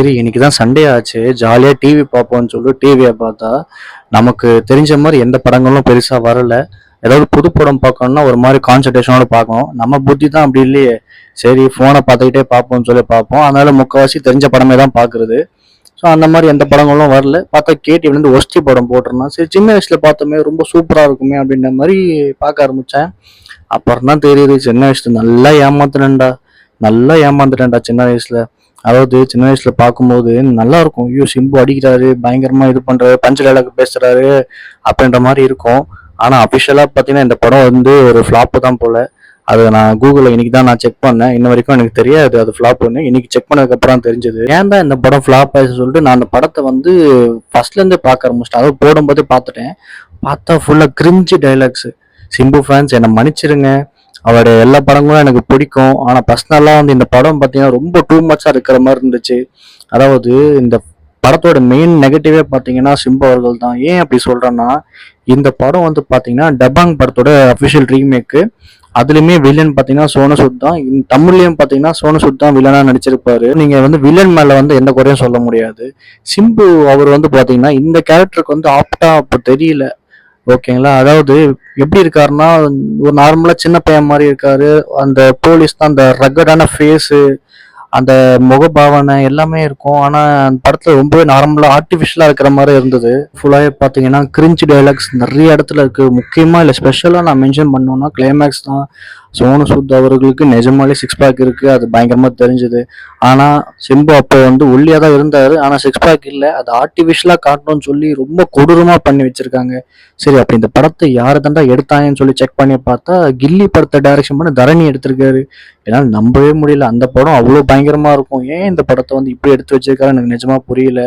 சரி, இன்னைக்கு தான் சண்டே ஆச்சு. ஜாலியா டிவி பார்ப்போம்ன்னு சொல்லி டிவிய பார்த்தா, நமக்கு தெரிஞ்ச மாரி எந்த படங்களும் பெருசா வரல. ஏதாவது புது படம் பார்க்கணும்னா ஒரு மாரி கான்சன்ட்ரேஷனோட பார்க்கணும். நம்ம புத்தி தான் அப்படி இல்லையே. சரி ஃபோன பார்த்துக்கிட்டே பார்ப்போம்ன்னு சொல்லி பார்ப்போம். அதனால முக்காவாசி தெரிஞ்ச படமே தான் பார்க்குறது. ஸோ அந்த மாரி எந்த படங்களும் வரல. பார்த்தா கேடிவிலேருந்து ஒஸ்தி படம் போட்டிருந்தான். சரி சின்ன வயசுல பார்த்தோமே ரொம்ப சூப்பரா இருக்குமே அப்படின்ற மாரி பார்க்க ஆரம்பிச்சேன். அப்புறம் தான் தெரியுது சின்ன வயசுல நல்லா ஏமாந்துட்டேன்டா சின்ன வயசுல. அதாவது சின்ன வயசுல பார்க்கும்போது நல்லா இருக்கும். ஐயோ! சிம்பு அடிக்கிறாரு, பயங்கரமா இது பண்றாரு, பஞ்ச் டயலாக் பேசுறாரு அப்படின்ற மாரி இருக்கும். ஆனா அஃபிஷியலா பார்த்தீங்கன்னா, இந்த படம் வந்து ஒரு ஃப்ளாப் தான் போல. அத நான் கூகுள்ல இன்னைக்கு தான் நான் செக் பண்ணேன். இன்ன வரைக்கும் எனக்கு தெரியாது அது ஃப்ளாப்ன்னு. இன்னைக்கு செக் பண்ணதுக்கு அப்புறம் தான் தெரிஞ்சது. ஏன்டா இந்த படம் ஃப்ளாப் ஆயிடுச்சுன்னு சொல்லிட்டு நான் அந்த படத்த வந்து ஃபர்ஸ்ட்ல இருந்தே பார்க்க ஆரம்பிச்சிட்டேன். அதாவது போடும்போதே பார்த்துட்டேன். பார்த்தா ஃபுல்லா கிரிஞ்சு டயலாக்ஸ். சிம்பு ஃபேன்ஸ் என்ன மன்னிச்சிருங்க. அவருடைய எல்லா படங்களும் எனக்கு பிடிக்கும். ஆனா பர்சனலா வந்து இந்த படம் பார்த்தீங்கன்னா ரொம்ப டூ மச்சா இருக்கிற மாதிரி இருந்துச்சு. அதாவது இந்த படத்தோட மெயின் நெகட்டிவே பார்த்தீங்கன்னா சிம்பு அவர்கள் தான். ஏன் அப்படி சொல்றேன்னா, இந்த படம் வந்து பார்த்தீங்கன்னா டபாங் படத்தோட அஃபிஷியல் ரீமேக்கு. அதுலயுமே வில்லன் பார்த்தீங்கன்னா சோனு சூட் தான். தமிழ்லயும் பார்த்தீங்கன்னா சோனு சூட் தான் வில்லனா நடிச்சிருப்பாரு. நீங்க வந்து வில்லன் மேல வந்து எந்த குறையும் சொல்ல முடியாது. சிம்பு அவர் வந்து பார்த்தீங்கன்னா இந்த கேரக்டருக்கு வந்து ஆப்டா அப்ப தெரியல. ஓகேங்களா. அதாவது எப்படி இருக்காருன்னா, ஒரு நார்மலா சின்ன பையன் மாரி இருக்காரு. அந்த போலீஸ் தான் அந்த ரக்கடான ஃபேஸு, அந்த முகபாவனை எல்லாமே இருக்கும். ஆனா அந்த படத்துல ரொம்பவே நார்மலா ஆர்டிஃபிஷியலா இருக்கிற மாரி இருந்தது. ஃபுல்லாவே பார்த்தீங்கன்னா, கிரின்ஜ் டயலாக்ஸ் நெறைய இடத்துல இருக்கு. முக்கியமா இல்ல ஸ்பெஷலா நான் மென்ஷன் பண்ணணும்னா கிளைமேக்ஸ் தான். சோனு சூட் அவர்களுக்கு நிஜமாலே சிக்ஸ் பேக் இருக்கு. அது பயங்கரமா தெரிஞ்சது. ஆனா சிம்பு அப்போ வந்து ஒல்லியா தான் இருந்தாரு. ஆனா சிக்ஸ் பேக் இல்ல. அது ஆர்டிஃபிஷியலா காட்டணும்னு சொல்லி ரொம்ப கொடூரமா பண்ணி வச்சிருக்காங்க. சரி அப்ப இந்த படத்தை யாரு தாண்டா எடுத்தாங்கன்னு சொல்லி செக் பண்ணி பார்த்தா, கில்லி படத்தை டைரக்ஷன் பண்ண தரணி எடுத்திருக்காரு. என்னால நம்பவே முடியல. அந்த படம் அவ்வளோ பயங்கரமா இருக்கும். ஏன் இந்த படத்தை வந்து இப்படி எடுத்து வச்சிருக்காரு எனக்கு நிஜமா புரியல.